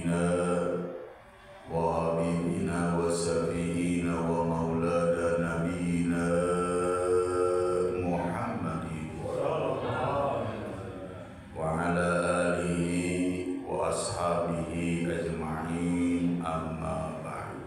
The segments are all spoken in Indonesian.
سيدنا وحبيبنا وشفيعنا ومولانا نبينا محمد وعلى آله وأصحابه أجمعين أما بعد.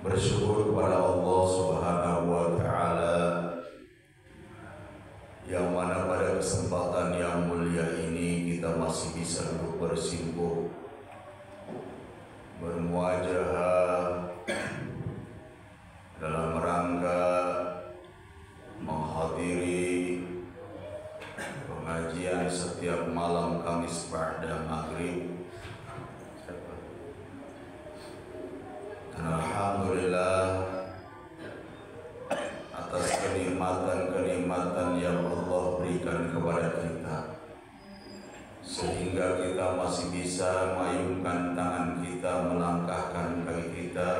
Bersyukur kepada Allah Subhanahu wa Ta'ala yang mana pada kesempatan yang mulia ini kita masih bisa duduk bersimpuh bermuajahah dalam rangka menghadiri pengajian setiap malam Kamis ba'da maghrib. Dan alhamdulillah atas kenikmatan-kenikmatan yang Allah berikan kepada kita, sehingga kita masih bisa mengayunkan tangan kita, melangkahkan kaki kita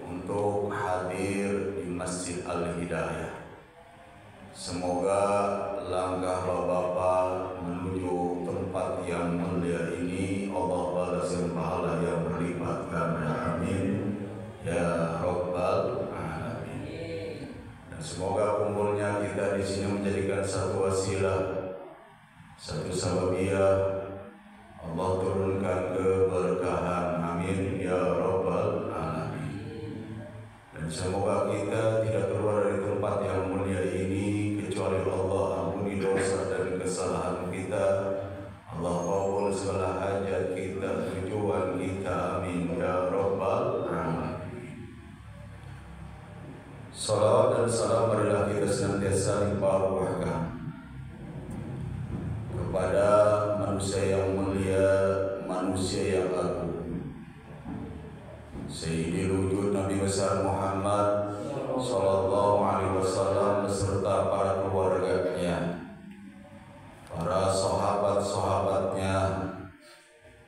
untuk hadir di Masjid Al-Hidayah. Semoga langkah Bapak menuju tempat yang mulia ini Allah balas pahala yang berlipat ganda. Amin ya Rabbal Alamin. Dan semoga kumpulnya kita di sini menjadikan satu wasilah, satu sababiyah Allah turunkan keberkahan. Amin ya Rabbal Alamin. Dan semoga kita tidak keluar dari tempat yang mulia ini kecuali Allah ampuni dosa dan kesalahan kita. Allah kabul segala hajat kita, tujuan kita. Amin ya Rabbal Alamin. Salawat dan salam marilah kita senantiasa limpahkan kepada manusia yang mulia, manusia yang agung, Sayyidil Wujud Nabi besar Muhammad sallallahu alaihi wasallam beserta para keluarganya, para sahabat-sahabatnya,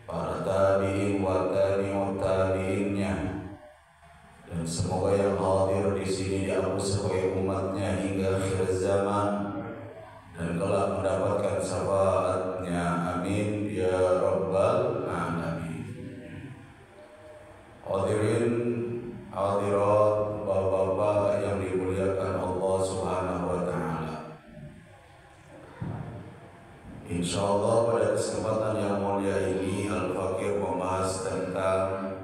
para tabi'in wa tabi'ut tabi'innya, dan semoga yang hadir di sini dianggap sebagai umatnya hingga akhir zaman dan kelak mendapatkan syafaatnya. Amin ya Rabbal Alamin. Hadirin hadirat, bapak-bapak yang dimuliakan Allah Subhanahu wa Ta'ala. Insyaallah pada kesempatan yang mulia ini Al-Fakir membahas tentang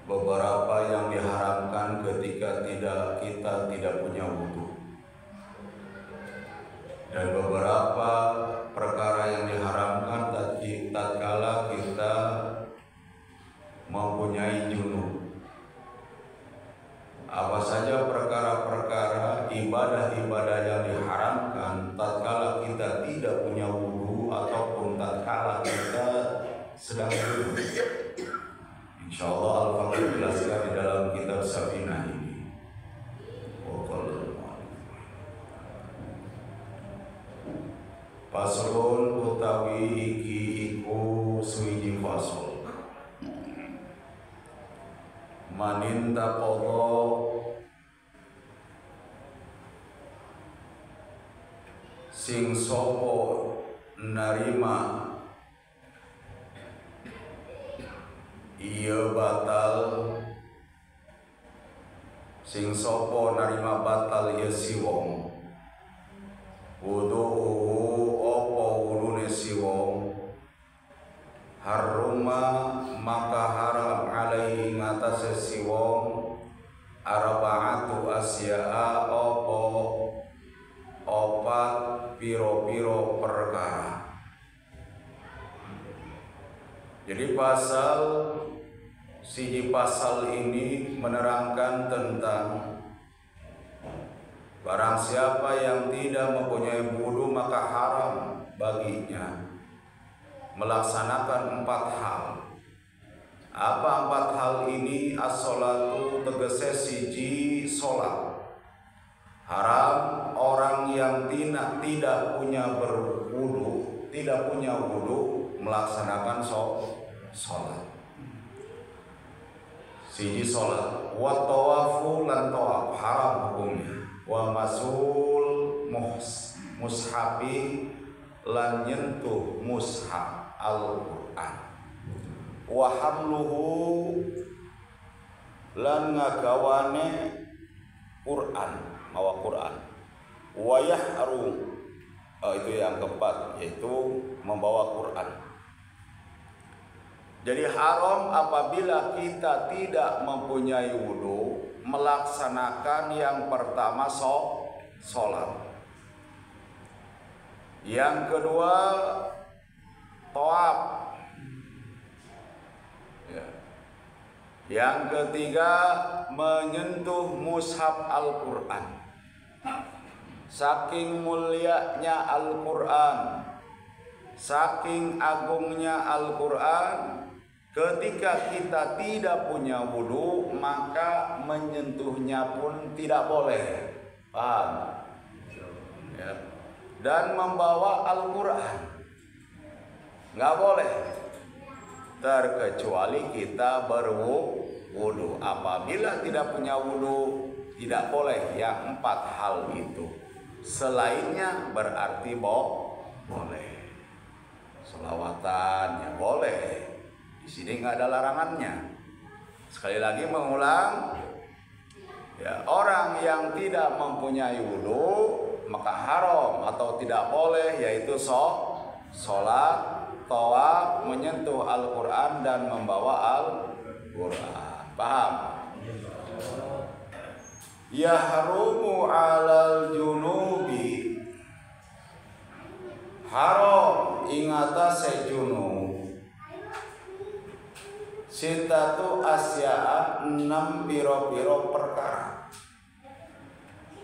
beberapa yang diharamkan ketika kita tidak punya wudu, dan beberapa perkara yang diharamkan tatkala kita mempunyai junub. Apa saja perkara-perkara ibadah-ibadah yang diharamkan tatkala kita tidak punya wudu ataupun tatkala kita sedang junub. Insyaallah Al-Fakir jelaskan di dalam kitab Safinah ini. Faslun utawi iki iku suwiji fasol. Maninta podo sing sopo narima iya batal, sing sopo narima batal ya si wong wudu opo wudune si wong haruma maka haram alaihi ngatasé si wong arba'atu asya'a opo opat piro-piro perkara. Jadi pasal ini menerangkan tentang barang siapa yang tidak mempunyai wudu maka haram baginya melaksanakan 4 hal. Apa 4 hal ini? As-sholatu tegese siji sholat. Haram orang yang tidak punya berwudu, tidak punya wudu melaksanakan sholat. Siji sholat. Wa tawafu lan tawaf haram hukumnya. Wa masul muhs mushafi lan nyentuh mushaf Al-Qur'an wa hamluhu lan ngagawane Quran mawa Quran wa yahrum itu yang keempat yaitu membawa Quran. Jadi haram apabila kita tidak mempunyai wudu melaksanakan yang pertama sholat, yang kedua tawaf, yang ketiga menyentuh mushaf Al-Quran. Saking mulianya Al-Quran, saking agungnya Al-Quran, ketika kita tidak punya wudu maka menyentuhnya pun tidak boleh. Paham? Ya. Dan membawa Al-Quran nggak boleh, terkecuali kita berwudu. Apabila tidak punya wudu tidak boleh yang 4 hal itu. Selainnya berarti boleh. Sholawatan ya boleh. Di sini nggak ada larangannya. Sekali lagi mengulang, ya, orang yang tidak mempunyai wudu maka haram atau tidak boleh yaitu sholat, tawaf, menyentuh Al-Quran dan membawa Al-Quran. Paham? Yahrumu alal junubi, haram ingata sejunub sitatu asya'a 6 piro-piro perkara,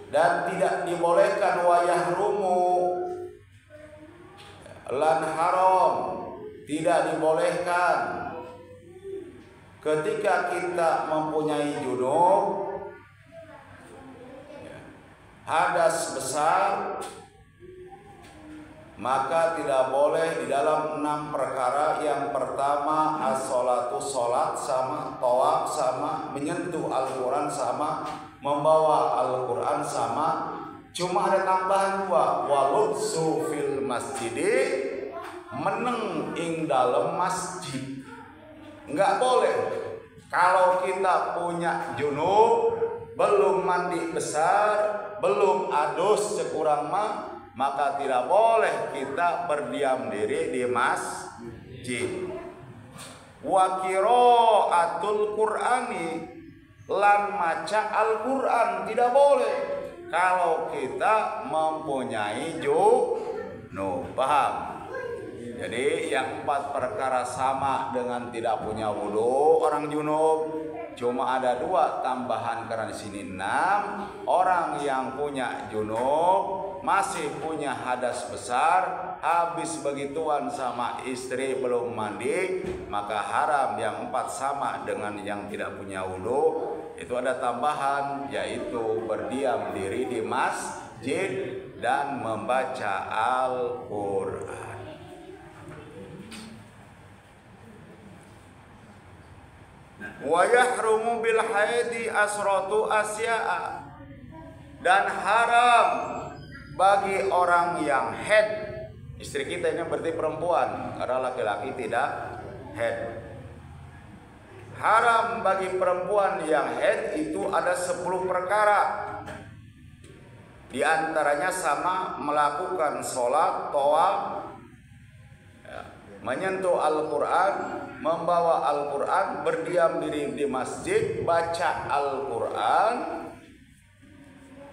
dan tidak dibolehkan wa yahrumu lan haram, tidak dibolehkan ketika kita mempunyai junub hadas besar, maka tidak boleh di dalam 6 perkara. Yang pertama as-sholatu, sholat, sama tawaf, sama menyentuh Al-Quran, sama membawa Al-Quran, sama cuma ada tambahan 2, waludzu fil masjidi, meneng ing dalam masjid. Nggak boleh kalau kita punya junub, belum mandi besar, belum adus sekurang maka tidak boleh kita berdiam diri di masjid. Wa qiraatul Qur'ani, lan maca Al-Qur'an tidak boleh kalau kita mempunyai junub. Paham? Jadi yang 4 perkara sama dengan tidak punya wudu orang junub. Cuma ada 2 tambahan karena di sini 6. Orang yang punya junub masih punya hadas besar, habis begituan sama istri belum mandi, maka haram. Yang 4 sama dengan yang tidak punya wudu. Itu ada tambahan, yaitu berdiam diri di masjid dan membaca Al-Quran. Wa yahrumu bil haidi asratu asya'a, dan haram bagi orang yang haid. Istri kita ini berarti perempuan, karena laki-laki tidak haid. Haram bagi perempuan yang haid itu ada 10 perkara. Di antaranya sama melakukan sholat, tawaf, menyentuh Al-Quran, membawa Al-Quran, berdiam diri di masjid, baca Al-Quran,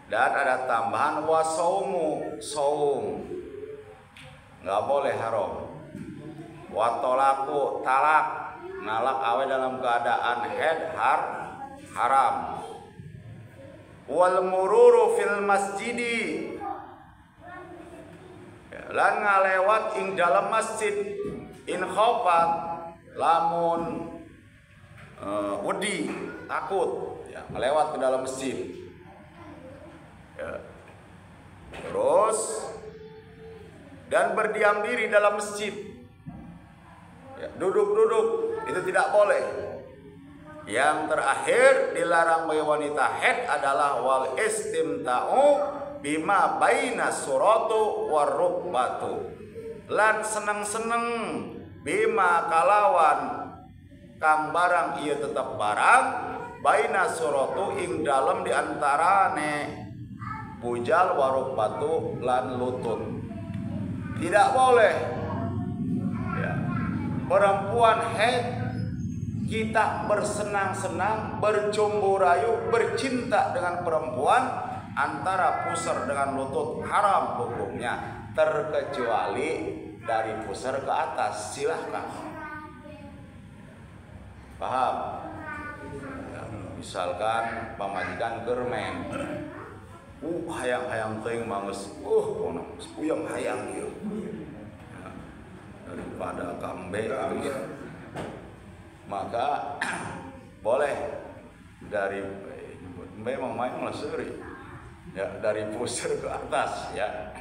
dan ada tambahan wasaumu, saum, nggak boleh haram. Watolaku, talak, nalak awe dalam keadaan haid haram. Wal mururu fil masjidi, lan ngalewat ing dalam masjid, in khofat, lamun wedi, takut, ya, melewat ke dalam masjid. Ya. Terus dan berdiam diri dalam masjid, ya, duduk-duduk itu tidak boleh. Yang terakhir dilarang bagi wanita haid adalah wal istimta'u bima baina suratu warukbatu, lan seneng-seneng bima kalawan kang barang ieu tetep barang baina suratu ing dalem diantarane bujal warukbatu lan lutut. Tidak boleh ya, perempuan haid kita bersenang-senang, bercumbu rayu, bercinta dengan perempuan antara pusar dengan lutut, haram hukumnya, terkecuali dari pusar ke atas. Silahkan. Paham? Ya, misalkan pamajikan germen, hayang-hayang teuing mangus, puyeng hayang ieu. Ya, daripada kambe gitu ya. Maka boleh dari memang main seuri ya, dari pusar ke atas ya,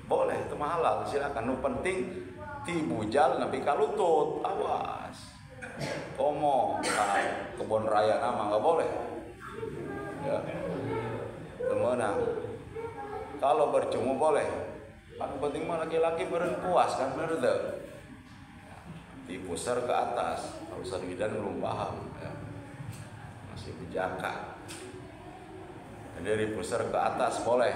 boleh, itu halal, silakan. Nu penting ti bujal nepi ka lutut, awas komo kebon raya nama nggak boleh ya, temenang. Kalau bercumbu boleh, yang penting mah laki-laki beren puas kan, bener tuh. Di pusar ke atas, Ustaz Widan belum paham ya. Masih bijaka. Dari pusar ke atas boleh.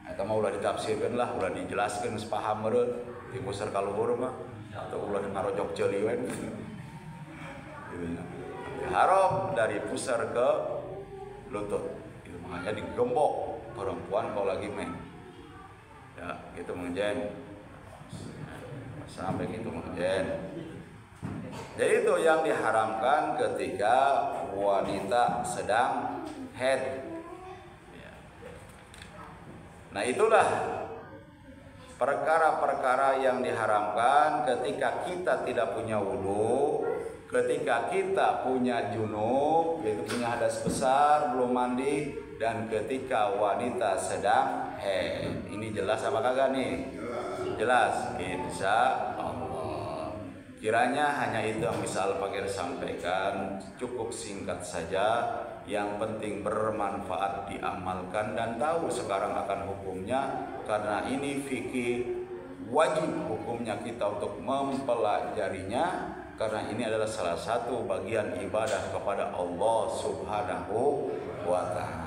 Eta mah ulah ditafsirkeun lah, ulah dijelaskeun sepaham meureun. Di pusar ka luhur mah atau ulah ngarojok ceuli we. Haram dari pusar ke lutut. Itu makanya digembok perempuan kalau lagi main. Ya, gitu menjen. Sampai gitu menjen. Jadi itu yang diharamkan ketika wanita sedang haid. Nah itulah perkara-perkara yang diharamkan ketika kita tidak punya wudu, ketika kita punya junub, yaitu punya hadas besar belum mandi, dan ketika wanita sedang haid. Ini jelas apa kagak nih? Jelas, insya Allah. Kiranya hanya itu yang bisa Al-Fakir sampaikan, cukup singkat saja. Yang penting bermanfaat, diamalkan dan tahu sekarang akan hukumnya, karena ini fikih wajib hukumnya kita untuk mempelajarinya, karena ini adalah salah satu bagian ibadah kepada Allah Subhanahu wa Ta'ala.